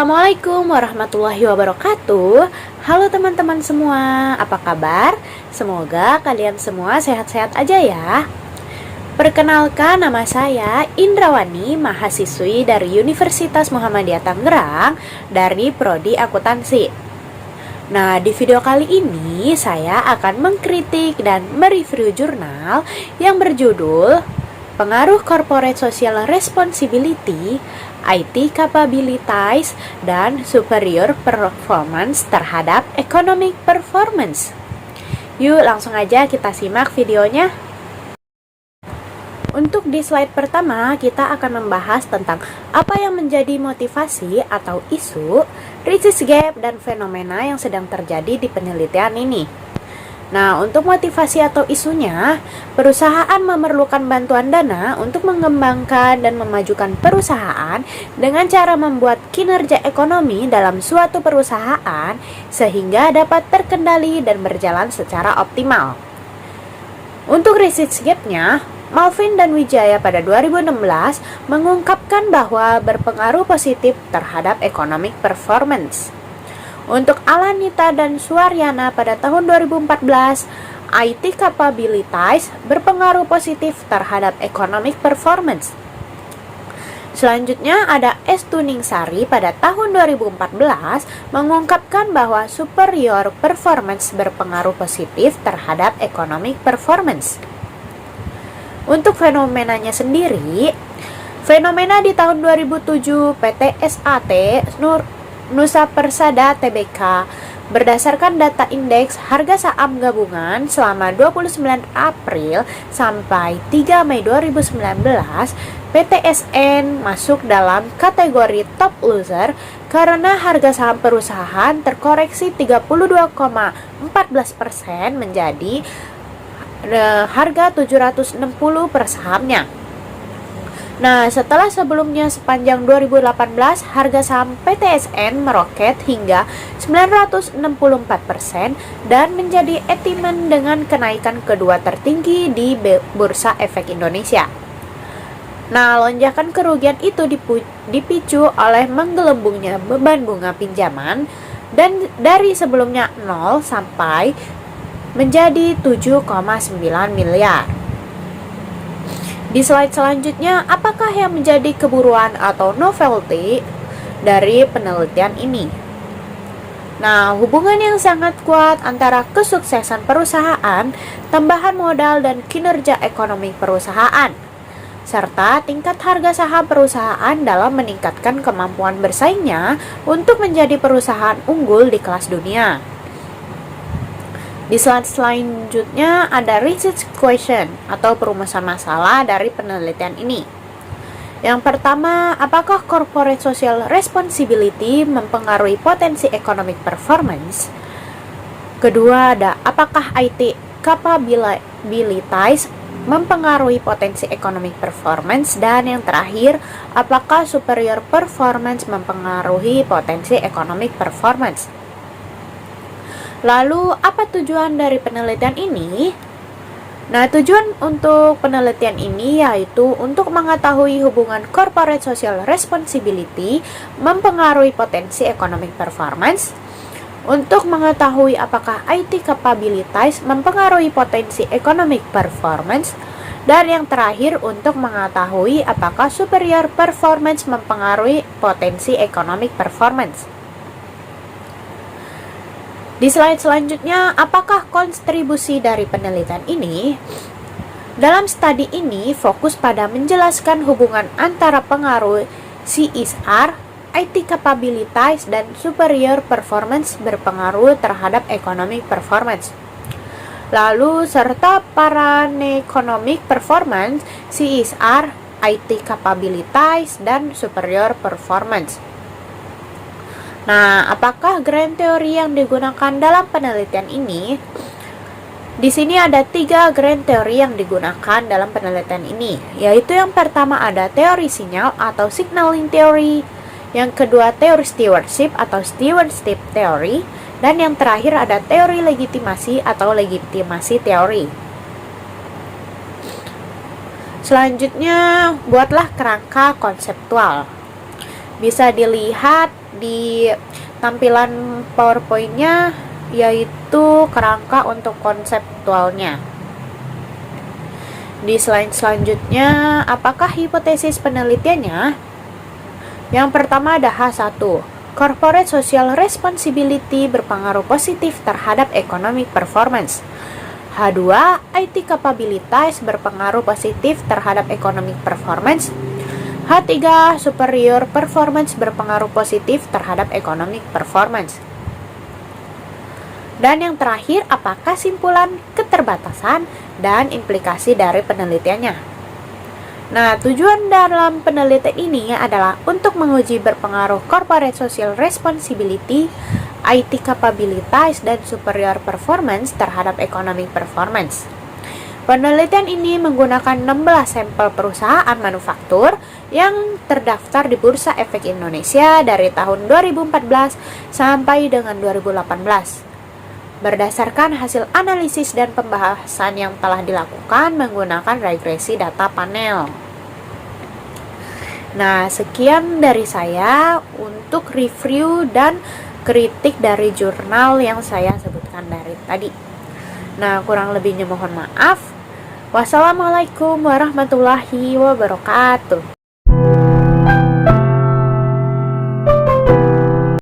Assalamualaikum warahmatullahi wabarakatuh. Halo teman-teman semua, apa kabar? Semoga kalian semua sehat-sehat aja ya. Perkenalkan, nama saya Indrawani, mahasiswi dari Universitas Muhammadiyah Tangerang dari Prodi Akuntansi. Nah, di video kali ini saya akan mengkritik dan mereview jurnal yang berjudul Pengaruh Corporate Social Responsibility, IT Capabilities, dan Superior Performance terhadap Economic Performance. Yuk langsung aja kita simak videonya. Untuk di slide pertama, kita akan membahas tentang apa yang menjadi motivasi atau isu, research gap, dan fenomena yang sedang terjadi di penelitian ini. Nah, untuk motivasi atau isunya, perusahaan memerlukan bantuan dana untuk mengembangkan dan memajukan perusahaan dengan cara membuat kinerja ekonomi dalam suatu perusahaan sehingga dapat terkendali dan berjalan secara optimal. Untuk research gap-nya, Malvin dan Wijaya pada 2016 mengungkapkan bahwa berpengaruh positif terhadap economic performance. Untuk Alanita dan Suaryana pada tahun 2014, IT Capabilities berpengaruh positif terhadap economic performance. Selanjutnya ada S. Tuningsari pada tahun 2014 mengungkapkan bahwa superior performance berpengaruh positif terhadap economic performance. Untuk fenomenanya sendiri, fenomena di tahun 2007 PT SAT Nusa Persada Tbk berdasarkan data indeks harga saham gabungan selama 29 April sampai 3 Mei 2019, PTSN masuk dalam kategori top loser karena harga saham perusahaan terkoreksi 32,14% menjadi harga 760 per sahamnya. Nah, setelah sebelumnya sepanjang 2018, harga saham PTSN meroket hingga 964% dan menjadi etimen dengan kenaikan kedua tertinggi di Bursa Efek Indonesia. Nah, lonjakan kerugian itu dipicu oleh menggelembungnya beban bunga pinjaman dan dari sebelumnya 0 sampai menjadi 7,9 miliar. Di slide selanjutnya, apakah yang menjadi keburuan atau novelty dari penelitian ini? Nah, hubungan yang sangat kuat antara kesuksesan perusahaan, tambahan modal, dan kinerja ekonomi perusahaan, serta tingkat harga saham perusahaan dalam meningkatkan kemampuan bersaingnya untuk menjadi perusahaan unggul di kelas dunia. Di slide selanjutnya ada research question atau perumusan masalah dari penelitian ini. Yang pertama, apakah corporate social responsibility mempengaruhi potensi economic performance? Kedua ada, apakah IT capabilities mempengaruhi potensi economic performance? Dan yang terakhir, apakah superior performance mempengaruhi potensi economic performance? Lalu, apa tujuan dari penelitian ini? Nah, tujuan untuk penelitian ini yaitu untuk mengetahui hubungan corporate social responsibility mempengaruhi potensi economic performance, untuk mengetahui apakah IT capabilities mempengaruhi potensi economic performance, dan yang terakhir untuk mengetahui apakah superior performance mempengaruhi potensi economic performance. Di slide selanjutnya, apakah kontribusi dari penelitian ini? Dalam studi ini fokus pada menjelaskan hubungan antara pengaruh CSR, IT capabilities, dan superior performance berpengaruh terhadap economic performance. Lalu, serta paraeconomic performance, CSR, IT capabilities, dan superior performance. Nah, apakah grand teori yang digunakan dalam penelitian ini? Di sini ada 3 grand teori yang digunakan dalam penelitian ini, yaitu yang pertama ada teori sinyal atau signaling theory, yang kedua teori stewardship atau stewardship theory, dan yang terakhir ada teori legitimasi atau legitimasi teori. Selanjutnya, buatlah kerangka konseptual. Bisa dilihat di tampilan PowerPoint-nya, yaitu kerangka untuk konseptualnya. Di slide selanjutnya, apakah hipotesis penelitiannya? Yang pertama ada H1. Corporate Social Responsibility berpengaruh positif terhadap economic performance. H2. IT Capabilities berpengaruh positif terhadap economic performance. H3. Superior Performance berpengaruh positif terhadap economic performance. Dan yang terakhir, apakah simpulan, keterbatasan, dan implikasi dari penelitiannya? Nah, tujuan dalam penelitian ini adalah untuk menguji berpengaruh corporate social responsibility, IT capabilities, dan superior performance terhadap economic performance. Penelitian ini menggunakan 16 sampel perusahaan manufaktur yang terdaftar di Bursa Efek Indonesia dari tahun 2014 sampai dengan 2018. Berdasarkan hasil analisis dan pembahasan yang telah dilakukan menggunakan regresi data panel. Nah, sekian dari saya untuk review dan kritik dari jurnal yang saya sebutkan dari tadi. Nah, kurang lebihnya mohon maaf. Wassalamualaikum warahmatullahi wabarakatuh.